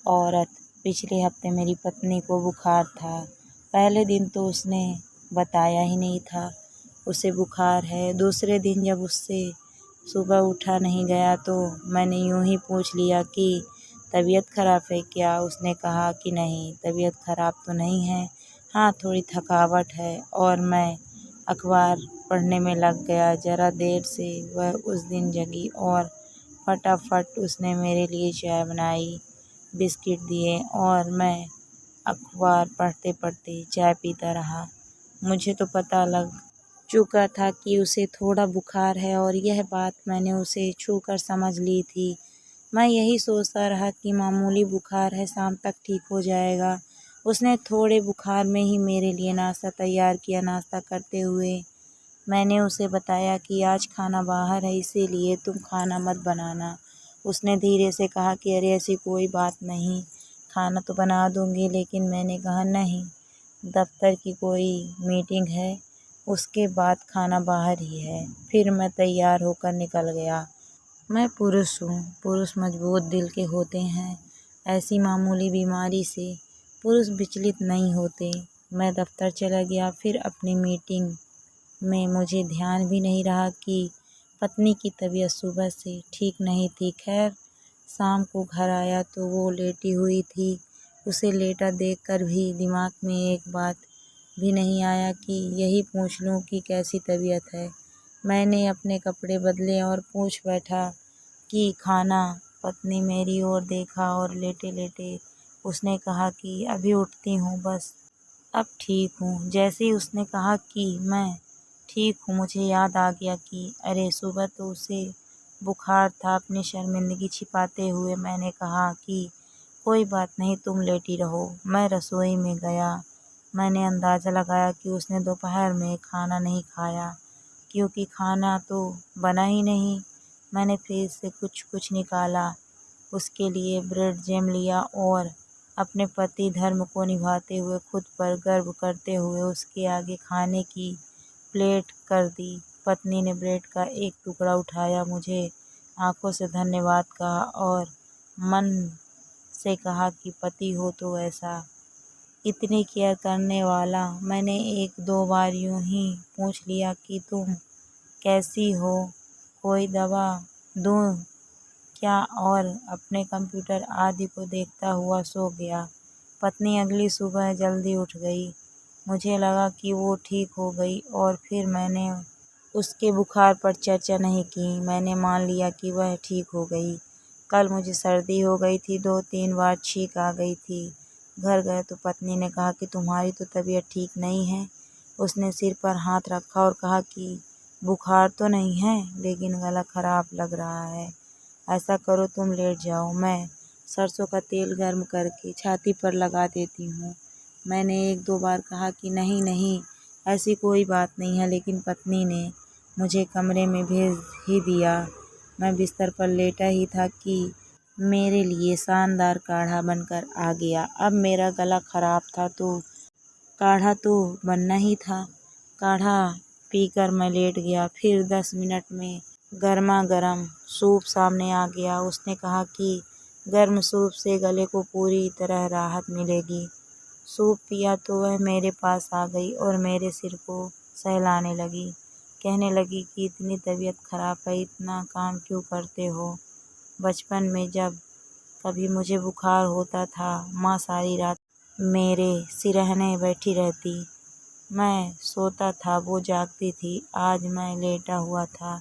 औरत। पिछले हफ्ते मेरी पत्नी को बुखार था। पहले दिन तो उसने बताया ही नहीं था उसे बुखार है। दूसरे दिन जब उससे सुबह उठा नहीं गया तो मैंने यूं ही पूछ लिया कि तबीयत ख़राब है क्या। उसने कहा कि नहीं, तबीयत ख़राब तो नहीं है, हाँ थोड़ी थकावट है। और मैं अखबार पढ़ने में लग गया। ज़रा देर से वह उस दिन जगी और फटाफट उसने मेरे लिए चाय बनाई, बिस्किट दिए और मैं अखबार पढ़ते पढ़ते चाय पीता रहा। मुझे तो पता लग चुका था कि उसे थोड़ा बुखार है और यह बात मैंने उसे छूकर समझ ली थी। मैं यही सोचता रहा कि मामूली बुखार है, शाम तक ठीक हो जाएगा। उसने थोड़े बुखार में ही मेरे लिए नाश्ता तैयार किया। नाश्ता करते हुए मैंने उसे बताया कि आज खाना बाहर है, इसीलिए तुम खाना मत बनाना। उसने धीरे से कहा कि अरे ऐसी कोई बात नहीं, खाना तो बना दूंगी। लेकिन मैंने कहा नहीं, दफ्तर की कोई मीटिंग है, उसके बाद खाना बाहर ही है। फिर मैं तैयार होकर निकल गया। मैं पुरुष हूँ, पुरुष मजबूत दिल के होते हैं। ऐसी मामूली बीमारी से पुरुष विचलित नहीं होते। मैं दफ्तर चला गया। फिर अपनी मीटिंग में मुझे ध्यान भी नहीं रहा कि पत्नी की तबीयत सुबह से ठीक नहीं थी। खैर, शाम को घर आया तो वो लेटी हुई थी। उसे लेटा देखकर भी दिमाग में एक बात भी नहीं आया कि यही पूछ लूं कि कैसी तबीयत है। मैंने अपने कपड़े बदले और पूछ बैठा कि खाना। पत्नी मेरी ओर देखा और लेटे लेटे उसने कहा कि अभी उठती हूँ, बस अब ठीक हूँ। जैसे ही उसने कहा कि मैं ठीक हूँ, मुझे याद आ गया कि अरे सुबह तो उसे बुखार था। अपनी शर्मिंदगी छिपाते हुए मैंने कहा कि कोई बात नहीं, तुम लेटी रहो। मैं रसोई में गया। मैंने अंदाज़ा लगाया कि उसने दोपहर में खाना नहीं खाया, क्योंकि खाना तो बना ही नहीं। मैंने फ्रिज से कुछ कुछ निकाला, उसके लिए ब्रेड जैम लिया और अपने पति धर्म को निभाते हुए, खुद पर गर्व करते हुए उसके आगे खाने की प्लेट कर दी। पत्नी ने ब्रेड का एक टुकड़ा उठाया, मुझे आंखों से धन्यवाद कहा और मन से कहा कि पति हो तो ऐसा, इतनी केयर करने वाला। मैंने एक दो बार यूं ही पूछ लिया कि तुम कैसी हो, कोई दवा दूं क्या, और अपने कंप्यूटर आदि को देखता हुआ सो गया। पत्नी अगली सुबह जल्दी उठ गई। मुझे लगा कि वो ठीक हो गई और फिर मैंने उसके बुखार पर चर्चा नहीं की। मैंने मान लिया कि वह ठीक हो गई। कल मुझे सर्दी हो गई थी, 2-3 बार छींक आ गई थी। घर गए तो पत्नी ने कहा कि तुम्हारी तो तबीयत ठीक नहीं है। उसने सिर पर हाथ रखा और कहा कि बुखार तो नहीं है, लेकिन गला खराब लग रहा है। ऐसा करो, तुम लेट जाओ, मैं सरसों का तेल गर्म करके छाती पर लगा देती हूँ। मैंने एक दो बार कहा कि नहीं नहीं, ऐसी कोई बात नहीं है, लेकिन पत्नी ने मुझे कमरे में भेज ही दिया। मैं बिस्तर पर लेटा ही था कि मेरे लिए शानदार काढ़ा बनकर आ गया। अब मेरा गला खराब था तो काढ़ा तो बनना ही था। काढ़ा पीकर मैं लेट गया। फिर 10 मिनट में गर्मा गर्म सूप सामने आ गया। उसने कहा कि गर्म सूप से गले को पूरी तरह राहत मिलेगी। सूप पिया तो वह मेरे पास आ गई और मेरे सिर को सहलाने लगी। कहने लगी कि इतनी तबीयत खराब है, इतना काम क्यों करते हो। बचपन में जब कभी मुझे बुखार होता था, माँ सारी रात मेरे सिरहने बैठी रहती। मैं सोता था, वो जागती थी। आज मैं लेटा हुआ था,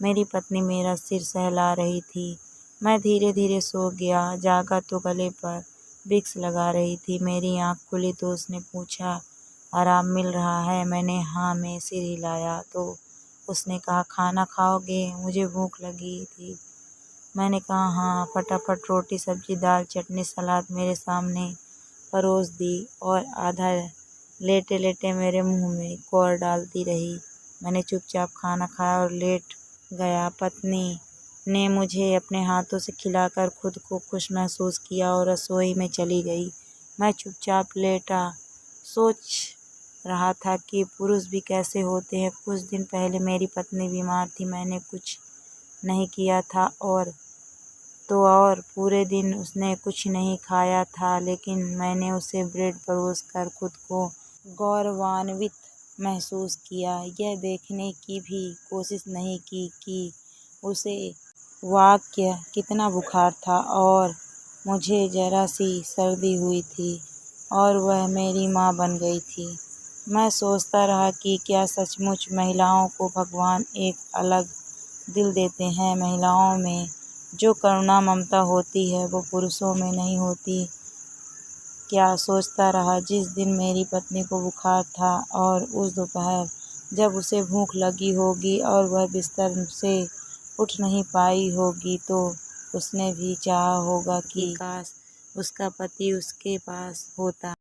मेरी पत्नी मेरा सिर सहला रही थी। मैं धीरे धीरे सो गया। जागा तो गले पर विक्स लगा रही थी। मेरी आँख खुली तो उसने पूछा, आराम मिल रहा है। मैंने हाँ में सिर हिलाया तो उसने कहा, खाना खाओगे, मुझे भूख लगी थी। मैंने कहा हाँ। फटाफट रोटी सब्जी दाल चटनी सलाद मेरे सामने परोस दी और आधा लेटे लेटे मेरे मुंह में कौर डालती रही। मैंने चुपचाप खाना खाया और लेट गया। पत्नी ने मुझे अपने हाथों से खिलाकर खुद को खुश महसूस किया और रसोई में चली गई। मैं चुपचाप लेटा सोच रहा था कि पुरुष भी कैसे होते हैं। कुछ दिन पहले मेरी पत्नी बीमार थी, मैंने कुछ नहीं किया था और तो और पूरे दिन उसने कुछ नहीं खाया था, लेकिन मैंने उसे ब्रेड परोसकर खुद को गौरवान्वित महसूस किया। यह देखने की भी कोशिश नहीं की कि उसे वाकई कितना बुखार था और मुझे ज़रा सी सर्दी हुई थी और वह मेरी माँ बन गई थी। मैं सोचता रहा कि क्या सचमुच महिलाओं को भगवान एक अलग दिल देते हैं। महिलाओं में जो करुणा ममता होती है वो पुरुषों में नहीं होती। क्या सोचता रहा। जिस दिन मेरी पत्नी को बुखार था और उस दोपहर जब उसे भूख लगी होगी और वह बिस्तर से उठ नहीं पाई होगी, तो उसने भी चाहा होगा कि काश उसका पति उसके पास होता।